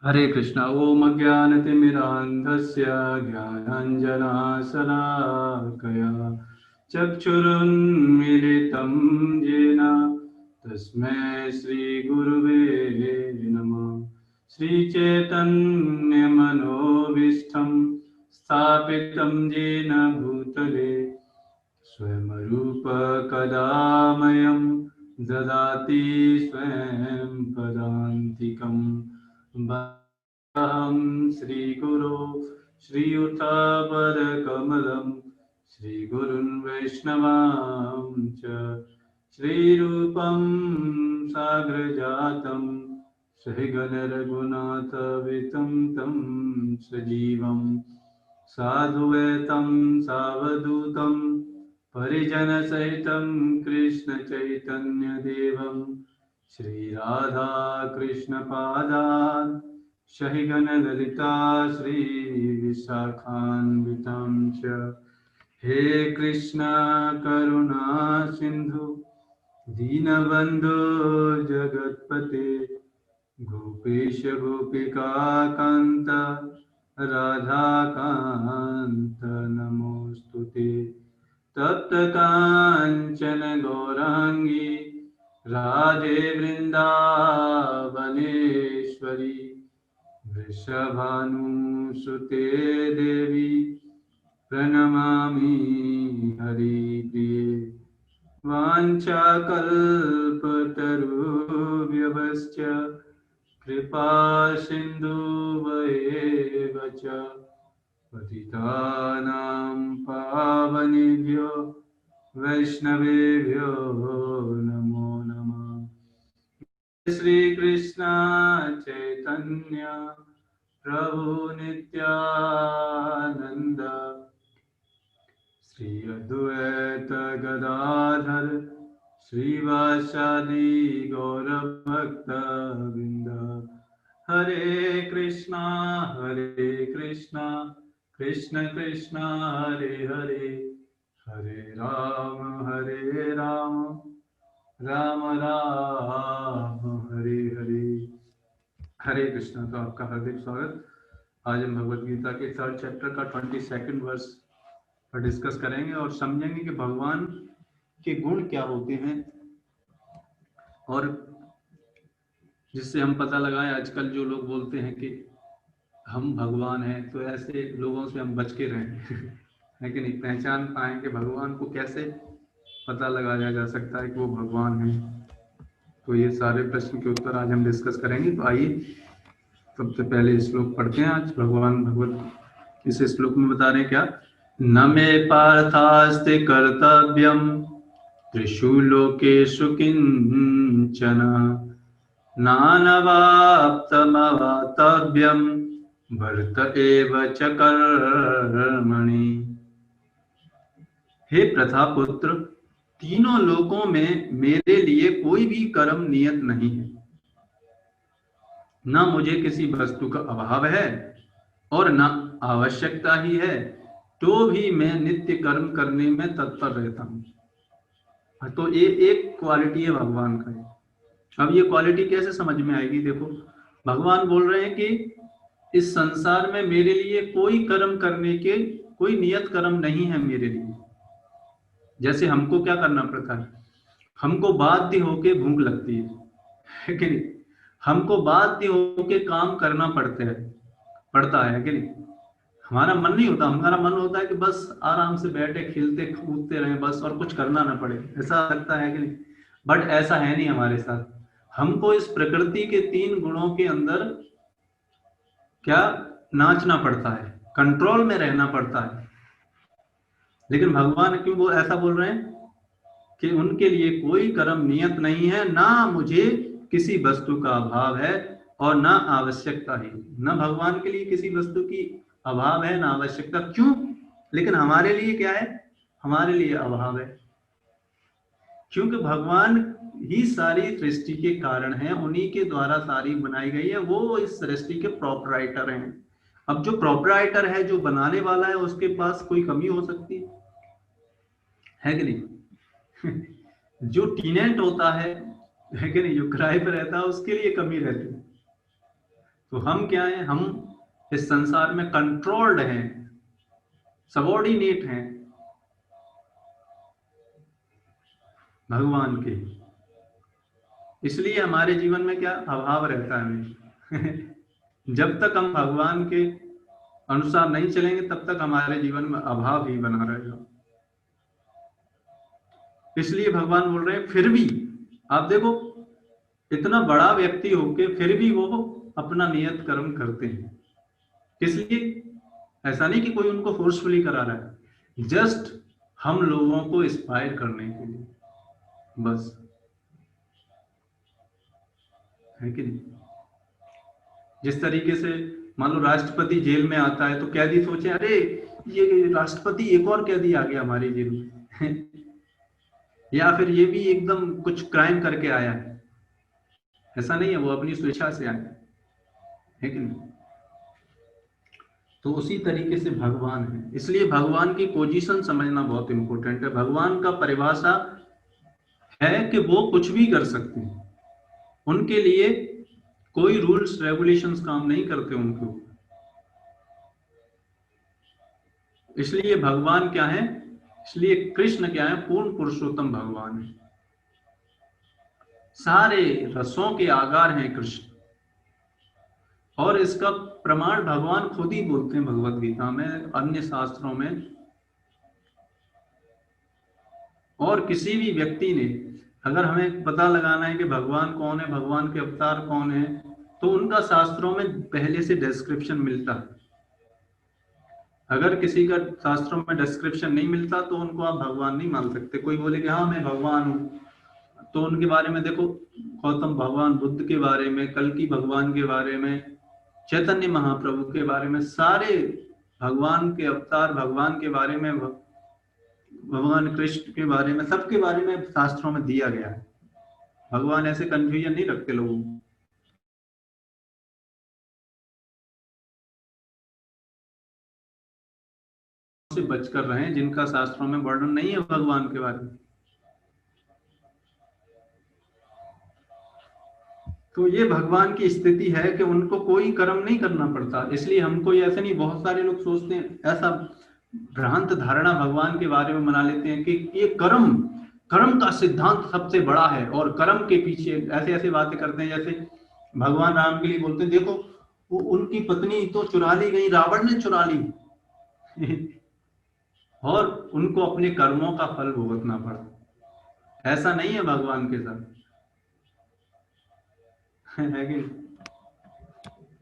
हरे कृष्णा। ओम अज्ञानतिमिरान्धस्य ज्ञानाञ्जनाशलाकया चक्षुरुन्मीलितं येन तस्मै श्रीगुरुवे नमः। श्रीचैतन्यमनोभीष्टं स्थापितं येन भूतले स्वयं रूप कदा मह्यं ददाति स्वयं पदान्तिकम्। अहं श्रीगुरो श्रीयुतापदकमलं श्रीगुरुन् वैष्णवांश्च श्रीरूपं साग्रजातं सहिगणरघुनाथवितं तं सजीवं साधुवैतं सावधूतं परिजनसहितं कृष्णचैतन्यदेवं श्रीराधा कृष्णपादान् सहिगणललिता श्रीविशाखान्वितां च। हे कृष्ण करुणा सिन्धु दीनबन्धो जगत्पते गोपेश गोपिकान्त राधाकान्त नमोऽस्तुते। तप्तकाञ्चन गौराङ्गी राधे वृन्दावनेश्वरी वृषभानुसुते देवी प्रणमामि हरिप्रिये। वाञ्छाकल्पतरुभ्यश्च कृपा सिन्धुभ्येव च पतितानां पावनेभ्यो वैष्णवेभ्यो नमो नमः। श्री कृष्ण चैतन्य प्रभु नित्यानंद श्री अद्वैत गदाधर श्रीवासादि गौरभक्तवृंद। हरे कृष्णा कृष्ण कृष्ण हरे हरे, हरे राम राम राम हरे हरे। हरे कृष्णा। तो आपका हार्दिक स्वागत। आज हम भगवद गीता के 3rd चैप्टर का 22nd वर्ष पर डिस्कस करेंगे और समझेंगे कि भगवान के गुण क्या होते हैं और जिससे हम पता लगाएं। आजकल जो लोग बोलते हैं कि हम भगवान हैं, तो ऐसे लोगों से हम बच के रहें है कि नहीं। पहचान पाएं कि भगवान को कैसे पता लगाया जा सकता है कि वो भगवान है। तो ये सारे प्रश्न के उत्तर आज हम डिस्कस करेंगे। तो आइए सबसे पहले श्लोक पढ़ते हैं। आज भगवान भगवत इस श्लोक में बता रहे हैं क्या। न मे पार्थास्ते कर्तव्यम त्रिषु लोकेषु किंचन नानवाप्तमवाप्तव्यम भरत एव च कर्मणि। हे प्रथापुत्र, तीनों लोकों में मेरे लिए कोई भी कर्म नियत नहीं है। न मुझे किसी वस्तु का अभाव है और न आवश्यकता ही है, तो भी मैं नित्य कर्म करने में तत्पर रहता हूँ। तो ये एक क्वालिटी है भगवान का। अब ये क्वालिटी कैसे समझ में आएगी। देखो, भगवान बोल रहे हैं कि इस संसार में मेरे लिए कोई कर्म करने के कोई नियत कर्म नहीं है मेरे लिए। जैसे हमको क्या करना पड़ता है, हमको बाध्य होके भूख लगती है कि नहीं। हमको बाध्य होके काम करना पड़ता है कि नहीं। हमारा मन नहीं होता, हमारा मन होता है कि बस आराम से बैठे खेलते कूदते रहें बस, और कुछ करना ना पड़े, ऐसा लगता है कि नहीं। बट ऐसा है नहीं हमारे साथ। हमको इस प्रकृति के 3 गुणों के अंदर क्या नाचना पड़ता है, कंट्रोल में रहना पड़ता है। लेकिन भगवान क्यों वो ऐसा बोल रहे हैं कि उनके लिए कोई कर्म नियत नहीं है, ना मुझे किसी वस्तु का अभाव है और ना आवश्यकता ही। न भगवान के लिए किसी वस्तु की अभाव है ना आवश्यकता। क्यों? लेकिन हमारे लिए क्या है, हमारे लिए अभाव है। क्योंकि भगवान ही सारी सृष्टि के कारण है, उन्हीं के द्वारा सारी बनाई गई है। वो इस सृष्टि के प्रोपराइटर हैं। अब जो प्रोपराइटर है, जो बनाने वाला है, उसके पास कोई कमी हो सकती है कि नहीं जो टीनेंट होता है कि नहीं, जो किराए पे रहता है, उसके लिए कमी रहती है। तो हम क्या हैं, हम इस संसार में कंट्रोल्ड हैं, सबॉर्डिनेट हैं भगवान के। इसलिए हमारे जीवन में क्या अभाव रहता है हमें जब तक हम भगवान के अनुसार नहीं चलेंगे तब तक हमारे जीवन में अभाव ही बना रहेगा। इसलिए भगवान बोल रहे हैं, फिर भी आप देखो, इतना बड़ा व्यक्ति होके फिर भी वो अपना नियत कर्म करते हैं। इसलिए ऐसा नहीं कि कोई उनको फोर्सफुली करा रहा है, जस्ट हम लोगों को इंस्पायर करने के लिए, बस, है कि नहीं। जिस तरीके से मान लो राष्ट्रपति जेल में आता है तो कैदी सोचे, अरे ये राष्ट्रपति एक और कैदी आ गया हमारी जेल में या फिर ये भी एकदम कुछ क्राइम करके आया है। ऐसा नहीं है, वो अपनी स्वेच्छा से आया है कि नहीं। तो उसी तरीके से भगवान है। इसलिए भगवान की पोजीशन समझना बहुत इंपॉर्टेंट है। भगवान का परिभाषा है कि वो कुछ भी कर सकते हैं, उनके लिए कोई रूल्स रेगुलेशंस काम नहीं करते उनको। इसलिए भगवान क्या है, इसलिए कृष्ण क्या है, पूर्ण पुरुषोत्तम भगवान है, सारे रसों के आगार हैं कृष्ण। और इसका प्रमाण भगवान खुद ही बोलते हैं भगवत गीता में, अन्य शास्त्रों में। और किसी भी व्यक्ति ने, अगर हमें पता लगाना है कि भगवान कौन है, भगवान के अवतार कौन है, तो उनका शास्त्रों में पहले से डिस्क्रिप्शन मिलता है। अगर किसी का शास्त्रों में डिस्क्रिप्शन नहीं मिलता तो उनको आप भगवान नहीं मान सकते। कोई बोले कि हाँ मैं भगवान हूं, तो उनके बारे में देखो, गौतम भगवान बुद्ध के बारे में, कल्कि भगवान के बारे में, चैतन्य महाप्रभु के बारे में, सारे भगवान के अवतार, भगवान के बारे में, भगवान कृष्ण के बारे में, सबके बारे में शास्त्रों में दिया गया है। भगवान ऐसे कंफ्यूजन नहीं रखते लोगों से बचकर रहे जिनका शास्त्रों में वर्णन नहीं है भगवान के बारे में। तो ये भगवान की स्थिति है कि उनको कोई कर्म नहीं करना पड़ता। इसलिए हमको ये ऐसे नहीं, बहुत सारे लोग सोचते हैं, ऐसा भ्रांत धारणा भगवान के बारे में बना लेते हैं कि ये कर्म कर्म का सिद्धांत सबसे बड़ा है, और कर्म के पीछे ऐसे ऐसे बातें करते हैं। जैसे भगवान राम के लिए बोलते हैं, देखो वो उनकी पत्नी तो चुरा ली गई, रावण ने चुरा ली और उनको अपने कर्मों का फल भुगतना पड़ा। ऐसा नहीं है भगवान के साथ है कि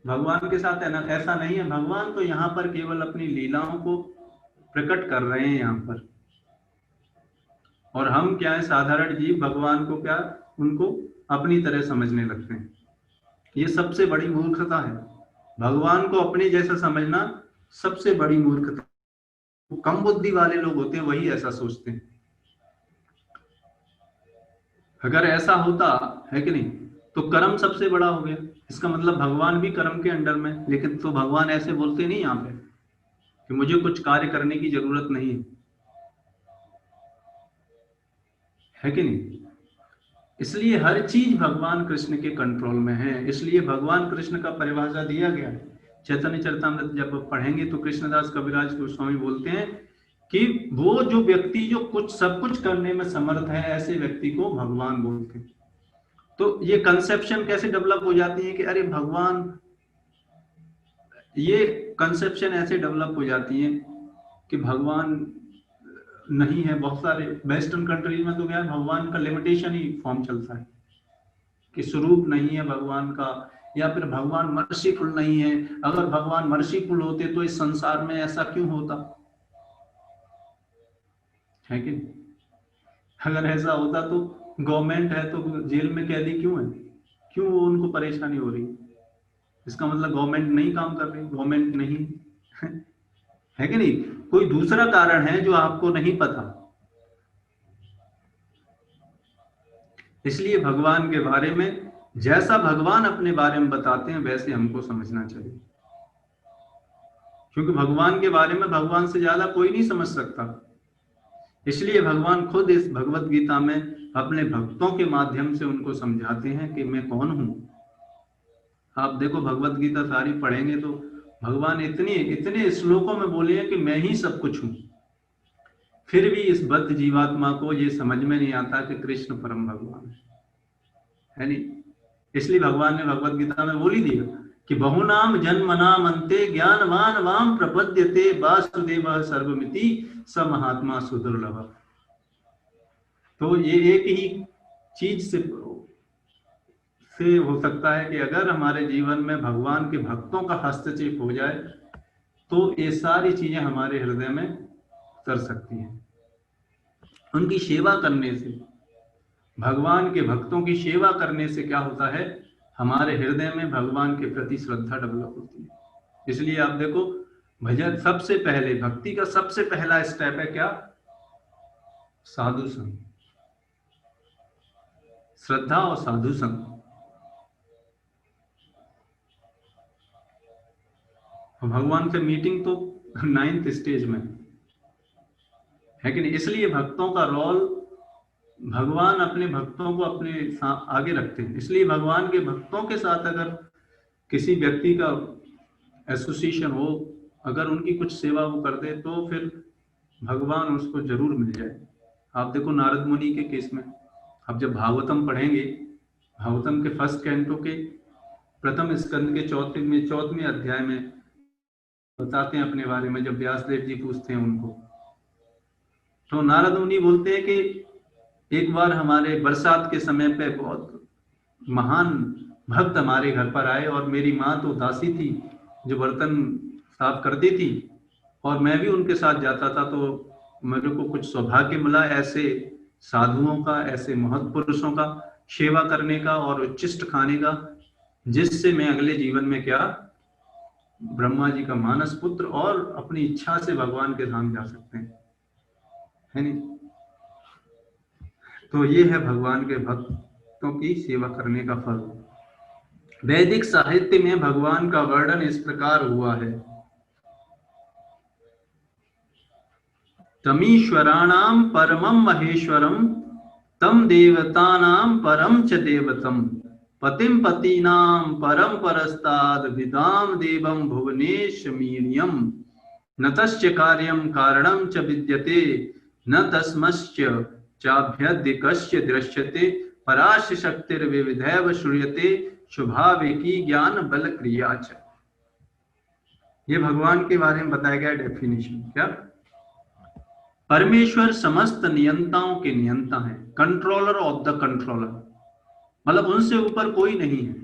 भगवान के साथ है ना, ऐसा नहीं है। भगवान तो यहाँ पर केवल अपनी लीलाओं को प्रकट कर रहे हैं यहाँ पर, और हम क्या है, साधारण जीव भगवान को क्या, उनको अपनी तरह समझने लगते हैं। ये सबसे बड़ी मूर्खता है। भगवान को अपने जैसा समझना सबसे बड़ी मूर्खता। कम बुद्धि वाले लोग होते हैं वही ऐसा सोचते हैं। अगर ऐसा होता है कि नहीं, तो कर्म सबसे बड़ा हो गया, इसका मतलब भगवान भी कर्म के अंडर में। लेकिन तो भगवान ऐसे बोलते नहीं यहाँ पे कि मुझे कुछ कार्य करने की जरूरत नहीं है कि नहीं। इसलिए हर चीज भगवान कृष्ण के कंट्रोल में है। इसलिए भगवान कृष्ण का परिभाषा दिया गया है। चैतन्य चरितामृत जब पढ़ेंगे तो कृष्णदास कविराज गोस्वामी बोलते हैं कि वो जो व्यक्ति जो कुछ सब कुछ करने में समर्थ है, ऐसे व्यक्ति को भगवान बोलते हैं। तो ये कंसेप्शन कैसे डेवलप हो जाती है कि अरे भगवान, ये कंसेप्शन ऐसे डेवलप हो जाती है कि भगवान नहीं है। बहुत सारे वेस्टर्न कंट्रीज में तो क्या है, भगवान का लिमिटेशन ही फॉर्म चलता है कि स्वरूप नहीं है भगवान का, या फिर भगवान मर्सीफुल नहीं है। अगर भगवान मर्सीफुल होते तो इस संसार में ऐसा क्यों होता, है कि नहीं। अगर ऐसा होता तो गवर्नमेंट है तो जेल में कैदी क्यों है, क्यों वो उनको परेशानी हो रही, इसका मतलब गवर्नमेंट नहीं काम कर रही, गवर्नमेंट नहीं है कि नहीं। कोई दूसरा कारण है जो आपको नहीं पता। इसलिए भगवान के बारे में जैसा भगवान अपने बारे में बताते हैं वैसे हमको समझना चाहिए, क्योंकि भगवान के बारे में भगवान से ज्यादा कोई नहीं समझ सकता। इसलिए भगवान खुद इस भगवत गीता में अपने भक्तों के माध्यम से उनको समझाते हैं कि मैं कौन हूं, आप देखो भगवत गीता सारी पढ़ेंगे तो भगवान इतने इतने श्लोकों में बोले हैं कि मैं ही सब कुछ हूं, फिर भी इस बद्ध जीवात्मा को ये समझ में नहीं आता कि कृष्ण परम भगवान है नहीं। इसलिए भगवान ने भगवत गीता में बोल ही दिया कि बहुनाम जन्मनाम अंते ज्ञानवान वाम प्रपद्यते वासुदेव सर्वमिति स महात्मा सुदुर्लभ। तो ये एक ही चीज से हो सकता है कि अगर हमारे जीवन में भगवान के भक्तों का हस्तक्षेप हो जाए तो ये सारी चीजें हमारे हृदय में कर सकती हैं। उनकी सेवा करने से, भगवान के भक्तों की सेवा करने से क्या होता है, हमारे हृदय में भगवान के प्रति श्रद्धा डेवलप होती है। इसलिए आप देखो भजन सबसे पहले, भक्ति का सबसे पहला स्टेप है क्या, साधु संग, श्रद्धा और साधु संग। भगवान से मीटिंग तो 9th स्टेज में है कि नहीं। इसलिए भक्तों का रोल, भगवान अपने भक्तों को अपने आगे रखते हैं। इसलिए भगवान के भक्तों के साथ अगर किसी व्यक्ति का एसोसिएशन हो, अगर उनकी कुछ सेवा वो कर दे तो फिर भगवान उसको जरूर मिल जाए। आप देखो नारद मुनि के केस में, आप जब भागवतम पढ़ेंगे, भागवतम के फर्स्ट कैंटो के प्रथम स्कंद के चौथवें अध्याय में बताते हैं अपने बारे में। जब व्यासदेव जी पूछते हैं उनको, तो नारद मुनि बोलते हैं कि एक बार हमारे बरसात के समय पे बहुत महान भक्त हमारे घर पर आए और मेरी माँ तो दासी थी जो बर्तन साफ करती थी और मैं भी उनके साथ जाता था। तो मेरे को कुछ सौभाग्य मिला ऐसे साधुओं का, ऐसे महत्पुरुषों का सेवा करने का और उच्चिष्ट खाने का, जिससे मैं अगले जीवन में क्या, ब्रह्मा जी का मानस पुत्र और अपनी इच्छा से भगवान के धाम जा सकते हैं, है नहीं। तो ये है भगवान के भक्तों की सेवा करने का फल। वैदिक साहित्य में भगवान का वर्णन इस प्रकार हुआ है, तमीश्वराणाम परमं महेश्वरम तम देवतानां परम च देवतम पतिम पतीनां परम परस्ताद विदाम देवम भुवनेश मीडियम न तस्य कार्यम कारणम च विद्यते न तस्मश्च चाभ्यधिकस्य दृश्यते पराश शक्तिर्विविधैव श्रूयते शुभावेकी ज्ञान बल क्रिया च। ये भगवान के बारे में बताया गया डेफिनेशन। क्या, परमेश्वर समस्त नियंताओं के नियंता हैं, कंट्रोलर ऑफ द कंट्रोलर, मतलब उनसे ऊपर कोई नहीं है।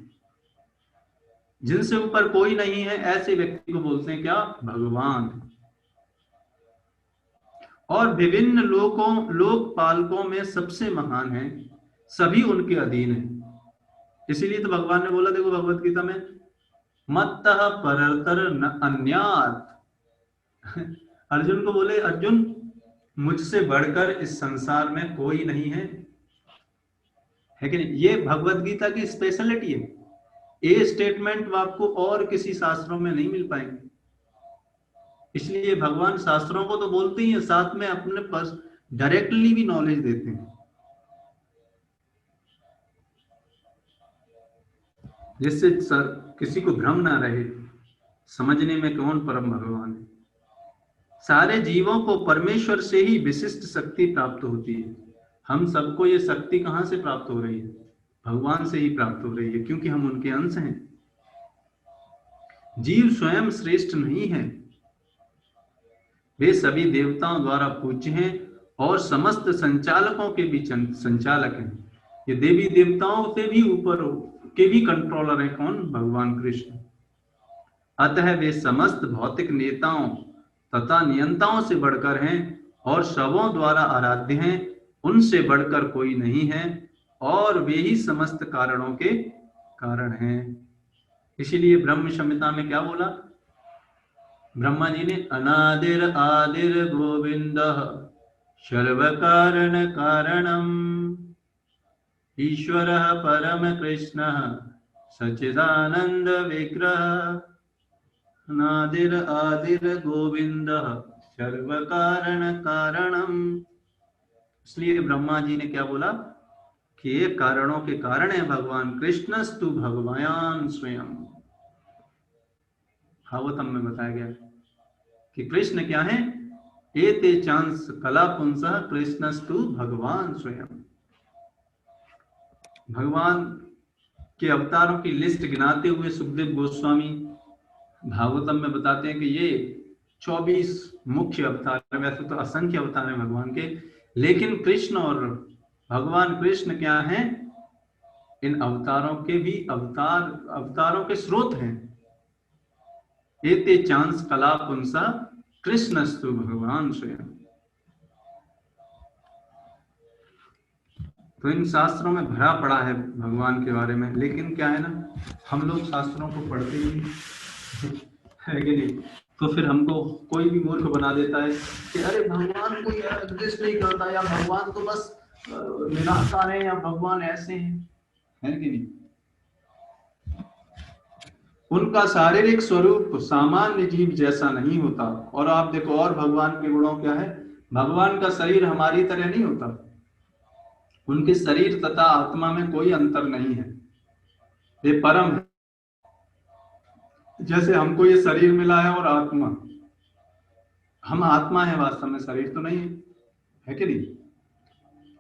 जिनसे ऊपर कोई नहीं है ऐसे व्यक्ति को बोलते हैं क्या, भगवान। और विभिन्न लोकपालकों में सबसे महान है, सभी उनके अधीन है। इसीलिए तो भगवान ने बोला, देखो भगवत गीता में, मत्तः परतर न अन्यात्। अर्जुन को बोले, अर्जुन मुझसे बढ़कर इस संसार में कोई नहीं है कि नहीं। ये भगवत गीता की स्पेशलिटी है। ये स्टेटमेंट आपको और किसी शास्त्रों में नहीं मिल पाएंगे। इसलिए भगवान शास्त्रों को तो बोलते ही हैं, साथ में अपने पास डायरेक्टली भी नॉलेज देते हैं, जिससे किसी को भ्रम ना रहे समझने में कौन परम भगवान है। सारे जीवों को परमेश्वर से ही विशिष्ट शक्ति प्राप्त होती है। हम सबको ये शक्ति कहां से प्राप्त हो रही है, भगवान से ही प्राप्त हो रही है, क्योंकि हम उनके अंश हैं। जीव स्वयं श्रेष्ठ नहीं है, वे सभी देवताओं द्वारा पूज्य हैं और समस्त संचालकों के भी संचालक हैं। ये देवी देवताओं से भी ऊपर के भी कंट्रोलर हैं। कौन, भगवान कृष्ण। अतः वे समस्त भौतिक नेताओं तथा नियंताओं से बढ़कर हैं और सबों द्वारा आराध्य हैं। उनसे बढ़कर कोई नहीं है और वे ही समस्त कारणों के कारण हैं। इसीलिए ब्रह्म संहिता में क्या बोला ब्रह्मा जी ने, अनादिर आदिर गोविंद सर्व कारण कारणम ईश्वर परम कृष्ण सच्चिदानंद विग्रह। अनादिर आदिर गोविंद सर्व कारण कारणम। इसलिए ब्रह्मा जी ने क्या बोला कि ये कारणों के कारण है भगवान कृष्णस्तु भगवान स्वयं। भागवतम में बताया गया कि कृष्ण क्या है, एते चांस कला पुंसः कृष्णस्तु भगवान स्वयं। भगवान के अवतारों की लिस्ट गिनाते हुए सुखदेव गोस्वामी भागवतम में बताते हैं कि ये 24 मुख्य अवतार, वैसे तो असंख्य अवतार हैं भगवान के, लेकिन कृष्ण और भगवान कृष्ण क्या हैं, इन अवतारों के भी अवतारों के स्रोत हैं। एते चांस कला पुंसा कृष्णस्तु भगवान स्वयं। तो इन शास्त्रों में भरा पड़ा है भगवान के बारे में, लेकिन क्या है ना, हम लोग शास्त्रों को पढ़ते ही है कि नहीं, तो फिर हमको कोई भी मूर्ख बना देता है कि अरे भगवान कोई एग्जिस्ट नहीं करता, या भगवान तो बस निराकार है, या भगवान ऐसे हैं, है कि नहीं। उनका शारीरिक स्वरूप सामान्य जीव जैसा नहीं होता। और आप देखो, और भगवान के गुणों क्या है, भगवान का शरीर हमारी तरह नहीं होता, उनके शरीर तथा आत्मा में कोई अंतर नहीं है, ये परम है। जैसे हमको ये शरीर मिला है और आत्मा, हम आत्मा है वास्तव में, शरीर तो नहीं है कि नहीं।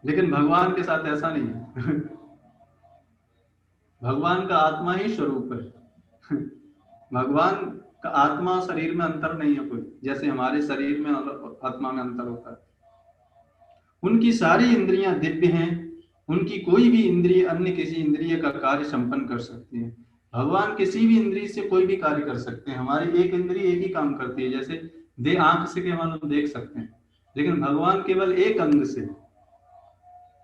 लेकिन भगवान के साथ ऐसा नहीं है भगवान का आत्मा ही स्वरूप है भगवान का आत्मा और शरीर में अंतर नहीं है कोई, जैसे हमारे शरीर में और आत्मा में अंतर होता है। उनकी सारी इंद्रियां दिव्य हैं, उनकी कोई भी इंद्रिय अन्य किसी इंद्रिय का कार्य संपन्न कर सकती है। भगवान किसी भी इंद्रिय से कोई भी कार्य कर सकते हैं। हमारी एक इंद्रिय एक ही काम करती है, जैसे आंख से केवल हम देख सकते हैं, लेकिन भगवान केवल एक अंग से,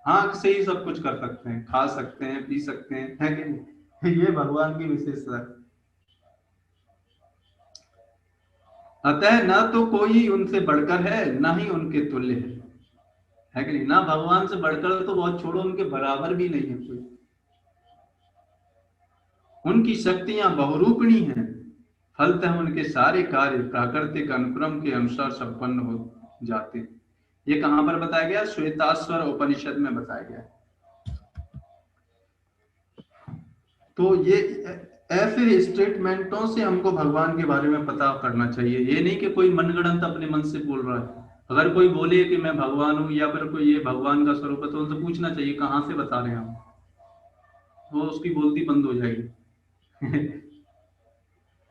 आंख से ही सब कुछ कर सकते हैं, खा सकते हैं, पी सकते हैं, है कि नहीं। ये भगवान की विशेषता है। अतः न तो कोई उनसे बढ़कर है, न ही उनके तुल्य है कि नहीं। ना भगवान से बढ़कर तो बहुत छोड़ो, उनके बराबर भी नहीं है कोई। उनकी शक्तियां बहुरूपणी हैं, फलतः उनके सारे कार्य प्राकृतिक अनुक्रम के अनुसार संपन्न हो जाते हैं। ये कहां पर बताया गया, श्वेताश्वर उपनिषद में बताया गया। तो ये ऐसे स्टेटमेंटों से हमको भगवान के बारे में पता करना चाहिए। ये नहीं कि कोई मनगढ़ंत अपने मन से बोल रहा है। अगर कोई बोले कि मैं भगवान हूं, या फिर कोई ये भगवान का स्वरूप है, तो उनसे पूछना चाहिए कहां से बता रहे हैं हम, वो उसकी बोलती बंद हो जाएगी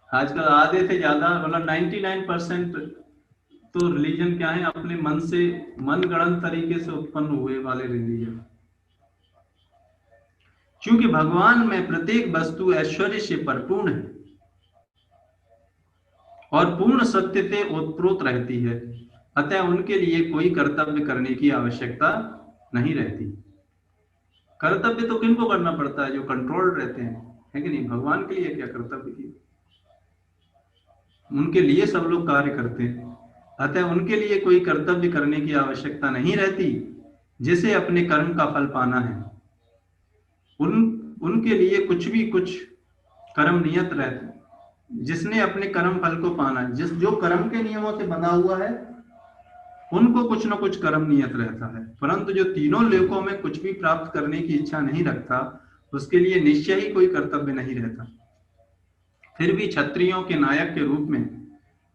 आजकल आधे से ज्यादा, मतलब 99% तो रिलीजन क्या है, अपने मन से मनगढ़ंत तरीके से उत्पन्न हुए वाले रिलीजन। क्योंकि भगवान में प्रत्येक वस्तु ऐश्वर्य से परिपूर्ण है और पूर्ण सत्य से ओतप्रोत रहती है, अतः उनके लिए कोई कर्तव्य करने की आवश्यकता नहीं रहती। कर्तव्य तो किनको करना पड़ता है, जो कंट्रोल रहते हैं, है कि नहीं। भगवान के लिए क्या कर्तव्य की, उनके लिए सब लोग कार्य करते हैं, अतः उनके लिए कोई कर्तव्य करने की आवश्यकता नहीं रहती। जिसे अपने कर्म का फल पाना है, उनके लिए कुछ कर्म नियत रहते, जिसने अपने कर्म फल को पाना है, जो कर्म के नियमों से बना हुआ है, उनको कुछ न कुछ कर्म नियत रहता है। परंतु जो तीनों लोकों में कुछ भी प्राप्त करने की इच्छा नहीं रखता, उसके लिए निश्चय ही कोई कर्तव्य नहीं रहता। फिर भी क्षत्रियों के नायक के रूप में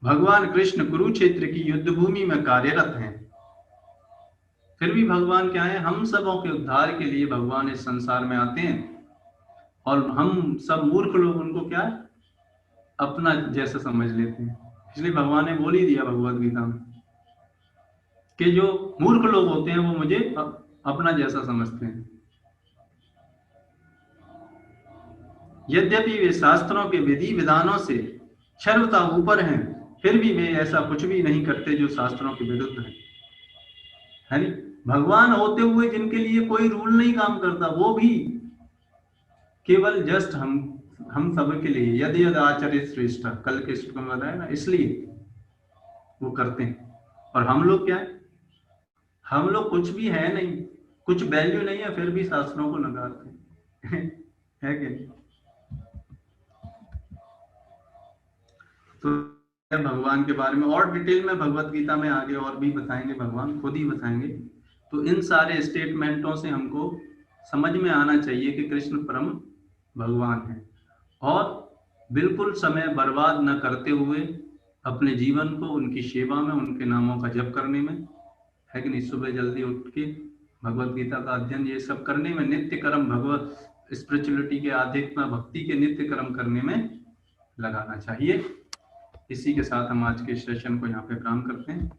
भगवान कृष्ण कुरुक्षेत्र की युद्ध भूमि में कार्यरत हैं। फिर भी भगवान क्या है, हम सबों के उद्धार के लिए भगवान इस संसार में आते हैं, और हम सब मूर्ख लोग उनको क्या अपना जैसा समझ लेते हैं। इसलिए भगवान ने बोल ही दिया भगवद गीता में कि जो मूर्ख लोग होते हैं वो मुझे अपना जैसा समझते हैं। यद्यपि वे शास्त्रों के विधि विधानों से सर्वथा ऊपर हैं, फिर भी वे ऐसा कुछ भी नहीं करते जो शास्त्रों के विरुद्ध है नहीं। भगवान होते हुए जिनके लिए कोई रूल नहीं काम करता, वो भी केवल जस्ट हम सब के लिए यदि यद आचर्य श्रेष्ठ, कल के श्लोक में बताया ना, इसलिए वो करते हैं। और हम लोग क्या है, हम लोग कुछ भी है नहीं, कुछ वैल्यू नहीं है, फिर भी शास्त्रों को नकारते हैं है कि नहीं। तो भगवान के बारे में और डिटेल में भगवत गीता में आगे और भी बताएंगे, भगवान खुद ही बताएंगे। तो इन सारे स्टेटमेंटों से हमको समझ में आना चाहिए कि कृष्ण परम भगवान है। और बिल्कुल समय बर्बाद न करते हुए अपने जीवन को उनकी सेवा में, उनके नामों का जप करने में, है कि नहीं, सुबह जल्दी उठ के भगवत गीता का अध्ययन ये सब करने में, नित्य कर्म भगवत स्पिरिचुअलिटी के, आध्यात्म भक्ति के नित्य कर्म करने में लगाना चाहिए। इसी के साथ हम आज के सेशन को यहाँ पे विराम करते हैं।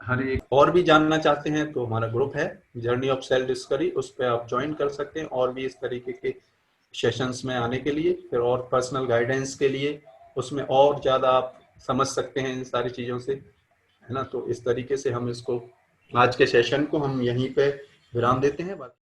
हर एक और भी जानना चाहते हैं तो हमारा ग्रुप है जर्नी ऑफ सेल्फ डिस्कवरी, उस पर आप ज्वाइन कर सकते हैं और भी इस तरीके के सेशंस में आने के लिए, फिर और पर्सनल गाइडेंस के लिए, उसमें और ज़्यादा आप समझ सकते हैं इन सारी चीज़ों से, है ना। तो इस तरीके से हम इसको, आज के सेशन को हम यहीं पे विराम देते हैं।